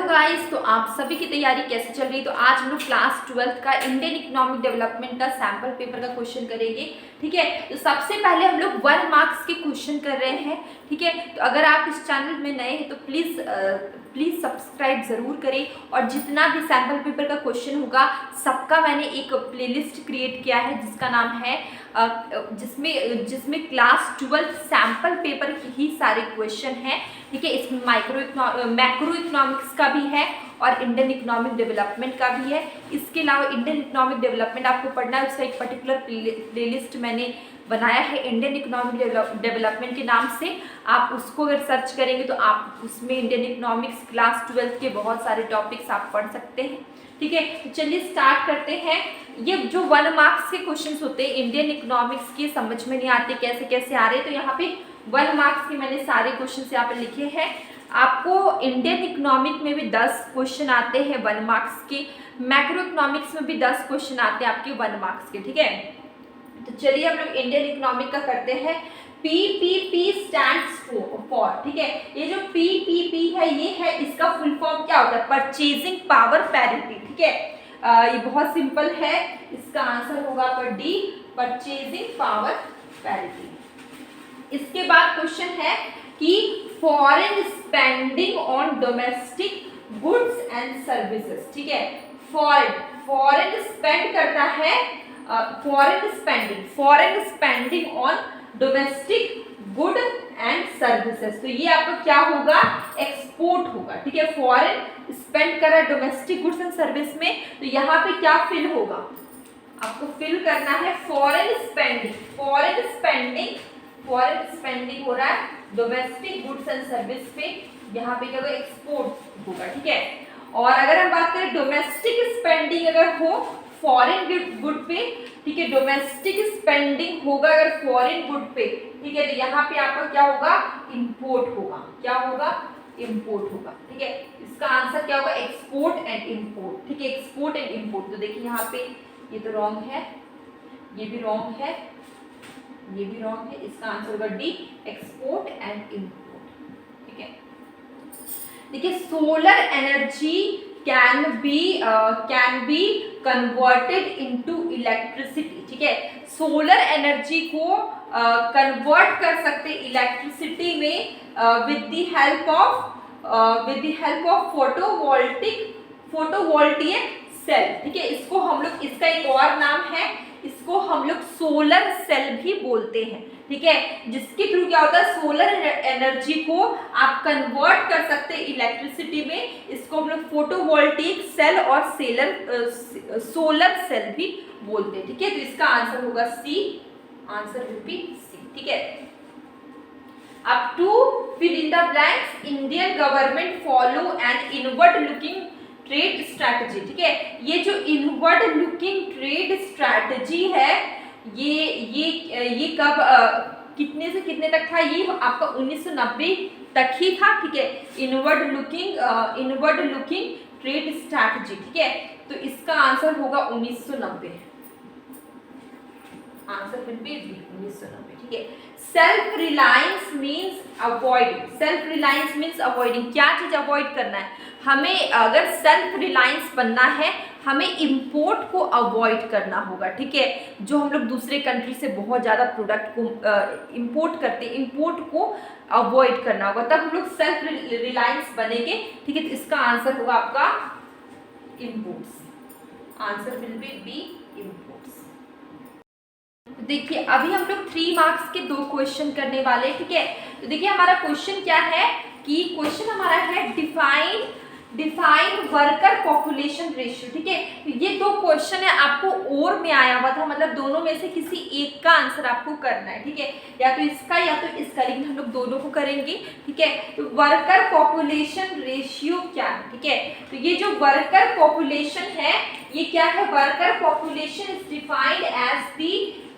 Guys, तो आप सभी की तैयारी कैसे चल रही है। तो आज हम लोग क्लास 12th का इंडियन इकोनॉमिक डेवलपमेंट का सैंपल पेपर का क्वेश्चन करेंगे। ठीक है, तो सबसे पहले हम लोग 1 मार्क्स के क्वेश्चन कर रहे हैं। ठीक है, तो अगर आप इस चैनल में नए हैं तो प्लीज़ सब्सक्राइब ज़रूर करें। और जितना भी सैंपल पेपर का क्वेश्चन होगा सबका मैंने एक प्लेलिस्ट क्रिएट किया है जिसका नाम है जिसमें क्लास 12 सैंपल पेपर के ही सारे क्वेश्चन हैं। ठीक है, इसमें मैक्रो इकोनॉमिक्स का भी है और इंडियन इकोनॉमिक डेवलपमेंट का भी है। इसके अलावा इंडियन इकोनॉमिक डेवलपमेंट आपको पढ़ना है, उसका एक पर्टिकुलर प्लेलिस्ट मैंने बनाया है इंडियन इकोनॉमिक डेवलपमेंट के नाम से। आप उसको अगर सर्च करेंगे तो आप उसमें इंडियन इकोनॉमिक्स क्लास 12 के बहुत सारे टॉपिक्स आप पढ़ सकते हैं। ठीक है, तो चलिए स्टार्ट करते हैं। ये जो 1 मार्क्स के क्वेश्चंस होते हैं इंडियन इकोनॉमिक्स के, समझ में नहीं आते कैसे कैसे आ रहे, तो यहाँ पे 1 मार्क्स के मैंने सारे क्वेश्चंस यहाँ पे लिखे हैं। आपको इंडियन इकोनॉमिक में भी 10 क्वेश्चन आते हैं 1 मार्क्स के, मैक्रो इकोनॉमिक्स में भी 10 क्वेश्चन आते हैं आपके 1 मार्क्स के। ठीक है, तो चलिए हम लोग इंडियन इकोनॉमिक का करते हैं। PPP स्टैंड्स फॉर, ठीक है, ये जो PPP है ये है, इसका फुल फॉर्म क्या होता है, परचेजिंग पावर पैरिटी। ठीक है, ये बहुत सिंपल है, इसका आंसर होगा पर डी, परचेजिंग पावर पैरिटी। इसके बाद क्वेश्चन है कि foreign spending on domestic goods and services. ठीक है, फॉरेन स्पेंड करता है, foreign spending on domestic good and services, तो ये आपका क्या होगा, एक्सपोर्ट होगा। ठीक है, फॉरेन स्पेंड कर रहा है डोमेस्टिक गुड्स एंड सर्विस में, तो यहाँ पे क्या फिल होगा, आपको फिल करना है फॉरेन स्पेंडिंग हो रहा है डोमेस्टिक गुड्स एंड सर्विस पे, यहाँ पे क्या होगा, एक्सपोर्ट होगा। ठीक है, और अगर हम बात करें डोमेस्टिक स्पेंडिंग अगर हो फॉरेन गुड पे, ठीक है, डोमेस्टिक स्पेंडिंग होगा अगर फॉरेन गुड पे, ठीक है, तो यहाँ पे आपका क्या होगा, इंपोर्ट होगा। क्या होगा, इंपोर्ट होगा। ठीक है, इसका आंसर क्या होगा, एक्सपोर्ट एंड इंपोर्ट। ठीक है, एक्सपोर्ट एंड इंपोर्ट, तो देखिए यहाँ पे ये तो रॉन्ग है, ये भी रॉन्ग है, ये भी रॉन्ग है, इसका आंसर होगा डी, एक्सपोर्ट एंड इंपोर्ट। ठीक है, देखिए solar energy can be converted into electricity. ठीक है, सोलर एनर्जी को कन्वर्ट कर सकते इलेक्ट्रिसिटी में with the help of photovoltaic cell. ठीक है, इसको हम लोग, इसका एक और नाम है, इसको हम लोग सोलर सेल भी बोलते हैं। ठीक है, जिसके थ्रू क्या होता है, सोलर एनर्जी को आप कन्वर्ट कर सकते हैं इलेक्ट्रिसिटी में, इसको हम लोग फोटोवोल्टिक सेल और सोलर सेल भी बोलते हैं। ठीक है, तो इसका आंसर होगा C, answer will be C. ठीक है, अब to fill in the blanks, Indian government follow an inward looking trade strategy. ठीक है, ये जो इनवर्ड लुकिंग ट्रेड स्ट्रैटेजी है ये कब कितने से कितने तक था, ये आपका 1990 तक ही था। ठीक है, इनवर्ड लुकिंग ट्रेड स्ट्रैटेजी। ठीक है, तो इसका आंसर होगा 1990, आंसर विल बी 1990। ठीक है, सेल्फ रिलायंस मीन्स अवॉइडिंग, क्या चीज अवॉइड करना है हमें, अगर सेल्फ रिलायंस बनना है हमें इंपोर्ट को अवॉइड करना होगा। ठीक है, जो हम लोग दूसरे कंट्री से बहुत ज़्यादा प्रोडक्ट को इंपोर्ट करते हैं, इंपोर्ट को अवॉइड करना होगा, तब हम लोग सेल्फ रिलायंस बनेंगे। ठीक है, तो इसका आंसर होगा आपका imports, answer will B imports. देखिए अभी हम लोग 3 मार्क्स के 2 क्वेश्चन करने वाले। ठीक है, तो देखिए हमारा क्वेश्चन क्या है कि क्वेश्चन हमारा है डिफाइन वर्कर पॉपुलेशन रेशियो। ठीक है, तो ये 2 क्वेश्चन है, आपको और में आया हुआ था, मतलब दोनों में से किसी एक का आंसर आपको करना है। ठीक है, या तो इसका या तो इसका, लेकिन हम लोग दोनों को करेंगे। ठीक है, तो वर्कर पॉपुलेशन रेशियो क्या है। ठीक है, तो ये जो वर्कर पॉपुलेशन है ये क्या है, worker population is defined as the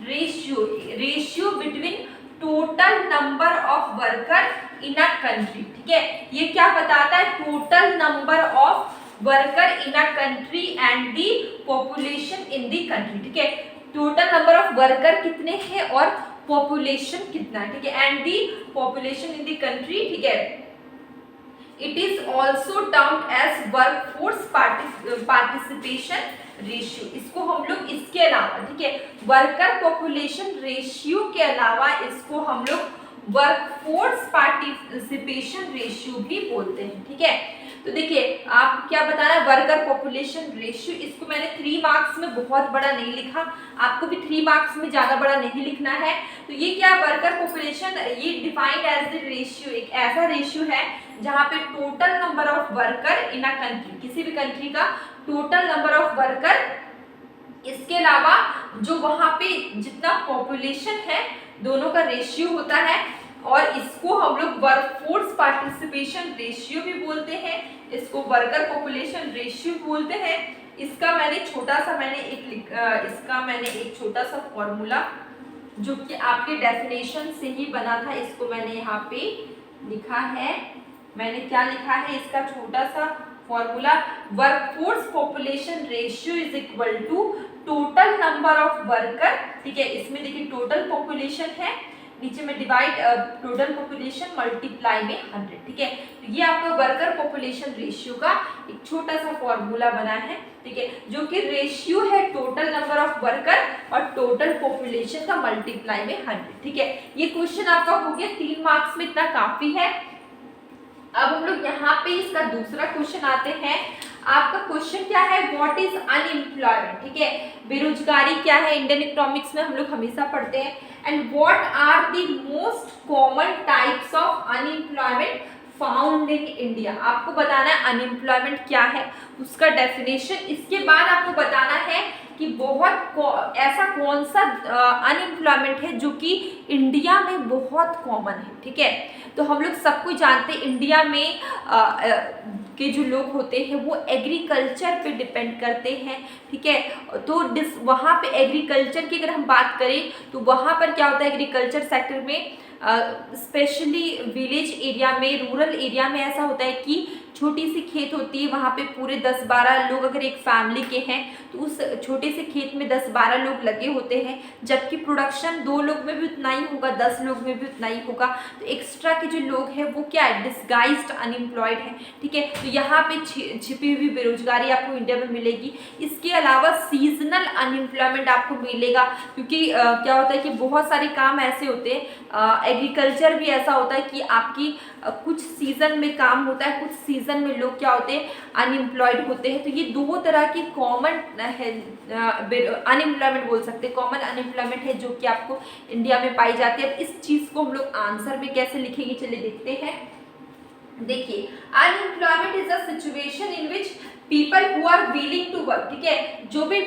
ratio between total number of worker in a country. ठीक है, ये क्या बताता है, total number of worker in a country and the population in the country. ठीक है, टोटल नंबर ऑफ वर्कर कितने हैं और पॉपुलेशन कितना है। ठीक है, and the population in the country. ठीक है, it is also termed as workforce participation ratio. इसको हम लोग इसके अलावा, ठीक है, वर्कर पॉपुलेशन रेशियो के अलावा इसको हम लोग वर्कफोर्स पार्टिसिपेशन रेशियो भी बोलते हैं, ठीक है। तो देखिए आप क्या बता रहा है, वर्कर पॉपुलेशन रेशियो, इसको मैंने 3 मार्क्स में बहुत बड़ा नहीं लिखा, आपको भी 3 मार्क्स में ज्यादा बड़ा नहीं लिखना है। तो ये क्या, वर्कर पॉपुलेशन, ये डिफाइंड एज द रेशियो, एक ऐसा रेशियो है जहाँ पे total number of worker in a country, किसी भी कंट्री का टोटल नंबर ऑफ वर्कर, इसके अलावा जो वहाँ पे जितना पॉपुलेशन है दोनों का रेशियो होता है, और इसको हम लोग वर्कफोर्स पार्टिसिपेशन रेशियो भी बोलते हैं, इसको वर्कर पॉपुलेशन रेशियो बोलते हैं। इसका मैंने एक छोटा सा फॉर्मूला जो कि आपके डेफिनेशन से ही बना था, इसको मैंने यहाँ पे लिखा है। मैंने क्या लिखा है, इसका छोटा सा formula, workforce population ratio is equal to total number of worker, ठीक है। इसमें देखिए टोटल पॉपुलेशन है, नीचे में डिवाइड टोटल पॉपुलेशन मल्टीप्लाई में 100, ठीक है। तो ये आपका वर्कर पॉपुलेशन रेशियो का एक छोटा सा फॉर्मूला बना है, ठीक है, जो कि रेशियो है टोटल नंबर ऑफ वर्कर और टोटल पॉपुलेशन का मल्टीप्लाई में 100, ठीक है। ये क्वेश्चन आपका हो गया 3 मार्क्स में, इतना काफी है। अब हम लोग यहाँ पे इसका दूसरा क्वेश्चन आते हैं। आपका क्वेश्चन क्या है, व्हाट इज अनएम्प्लॉयमेंट, ठीक है, बेरोजगारी क्या है, इंडियन इकोनॉमिक्स में हम लोग हमेशा पढ़ते हैं। And what are the most common types of unemployment found in India. आपको बताना है अनएम्प्लॉयमेंट क्या है, उसका डेफिनेशन। इसके बाद आपको बताना है कि बहुत ऐसा कौन सा अनएम्प्लॉयमेंट है जो कि इंडिया में बहुत कॉमन है, ठीक है। तो हम लोग सबको जानते हैं इंडिया में के जो लोग होते हैं वो एग्रीकल्चर पे डिपेंड करते हैं, ठीक है। तो वहाँ पे एग्रीकल्चर की अगर हम बात करें तो वहाँ पर क्या होता है, एग्रीकल्चर सेक्टर में स्पेशली विलेज एरिया में, रूरल एरिया में ऐसा होता है कि छोटी सी खेत होती है, वहाँ पे पूरे 10-12 लोग अगर एक फैमिली के हैं तो उस छोटे से खेत में 10-12 लोग लगे होते हैं, जबकि प्रोडक्शन 2 लोग में भी उतना ही होगा, 10 लोग में भी उतना ही होगा। तो एक्स्ट्रा के जो लोग हैं वो क्या है, डिस्गाइज्ड अनएम्प्लॉयड है, ठीक है। तो यहाँ पे छिपी हुई बेरोजगारी आपको इंडिया में मिलेगी। इसके अलावा सीजनल अनएम्प्लॉयमेंट आपको मिलेगा, क्योंकि क्या होता है कि बहुत सारे काम ऐसे होते हैं, एग्रीकल्चर भी ऐसा होता है कि आपकी कुछ सीजन में काम होता है, कुछ सीजन में लोग क्या होते हैं, अनएम्प्लॉयड होते हैं। तो ये 2 तरह की कॉमन है अनएम्प्लॉयमेंट बोल सकते हैं, कॉमन अनएम्प्लॉयमेंट है जो कि आपको इंडिया में पाई जाती है। अब इस चीज़ को हम लोग आंसर में कैसे लिखेंगे, चलिए देखते हैं। देखिए unemployment is a situation in which people who are willing to work, ठीक है, जो भी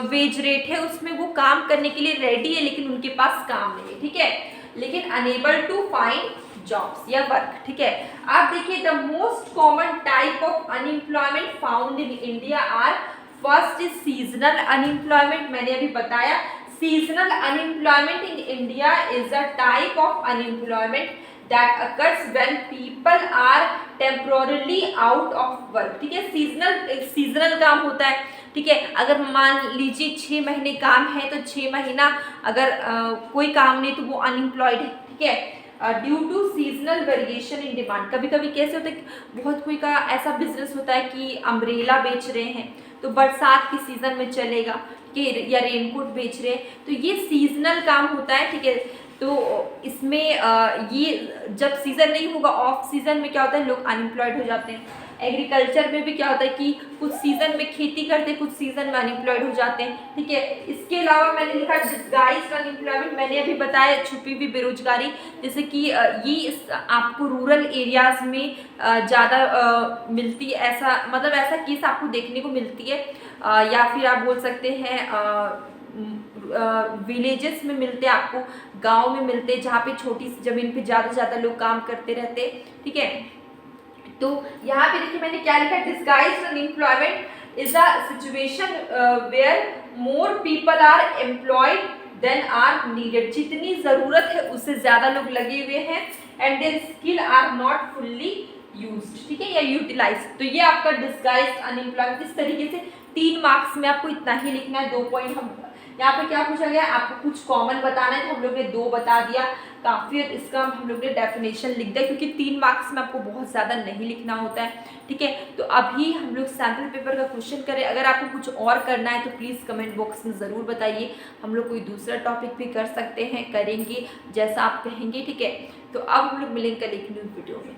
वेज रेट है उसमें वो काम करने के लिए रेडी है लेकिन उनके पास काम नहीं है, ठीक है, लेकिन अनेबल टू फाइंड जॉब्स या वर्क, ठीक है। आप देखिए the most common type of unemployment found in India are, first is seasonal unemployment, मैंने अभी बताया seasonal unemployment in India is a type of unemployment that occurs when people are temporarily out of work, ठीक है। Seasonal काम होता है, ठीक है। अगर मान लीजिए 6 महीने काम है तो 6 महीना अगर कोई काम नहीं तो वो अनएम्प्लॉयड है, ठीक है। Due to seasonal variation in demand, कभी कभी कैसे होता है, बहुत कोई का ऐसा बिजनेस होता है कि अम्ब्रेला बेच रहे हैं तो बरसात के सीजन में चलेगा, ठीक है, या रेनकोट बेच रहे हैं, तो ये सीजनल काम होता है, ठीक है। तो इसमें ये जब सीज़न नहीं होगा, ऑफ सीज़न में क्या होता है, लोग अनएम्प्लॉयड हो जाते हैं। एग्रीकल्चर में भी क्या होता है कि कुछ सीज़न में खेती करते हैं, कुछ सीज़न में अनएम्प्लॉयड हो जाते हैं, ठीक है। इसके अलावा मैंने लिखा डिस्गाइज्ड अनएम्प्लॉयमेंट, मैंने अभी बताया छुपी हुई बेरोजगारी, जैसे कि ये आपको रूरल एरियाज़ में ज़्यादा मिलती है, ऐसा मतलब ऐसा केस आपको देखने को मिलती है, या फिर आप बोल सकते हैं विलेजेस में मिलते हैं, आपको गांव में मिलते हैं, जहाँ पे छोटी सी जमीन पे ज़्यादा से ज़्यादा लोग काम करते रहते हैं, ठीक है। तो यहाँ पे देखिए मैंने क्या लिखा, disguised unemployment is a situation where more people are employed than are needed, जितनी ज़रूरत है उससे ज़्यादा लोग लगे हुए हैं, and their skill are not fully used, ठीक है, या यूटिलाइज। तो ये आपका डिस्गाइज्ड अनएम्प्लॉयमेंट, इस तरीके से 3 मार्क्स में आपको इतना ही लिखना है, 2 पॉइंट हम यहाँ पे क्या पूछा गया, आपको कुछ कॉमन बताना है, तो हम लोग ने 2 बता दिया काफ़ी। इसका हम लोग ने डेफिनेशन लिख दिया, क्योंकि 3 मार्क्स में आपको बहुत ज़्यादा नहीं लिखना होता है, ठीक है। तो अभी हम लोग सैम्पल पेपर का क्वेश्चन करें। अगर आपको कुछ और करना है तो प्लीज़ कमेंट बॉक्स में ज़रूर बताइए, हम लोग कोई दूसरा टॉपिक भी कर सकते हैं, करेंगे जैसा आप कहेंगे, ठीक है। तो अब हम लोग मिलेंगे कल एक न्यू वीडियो में।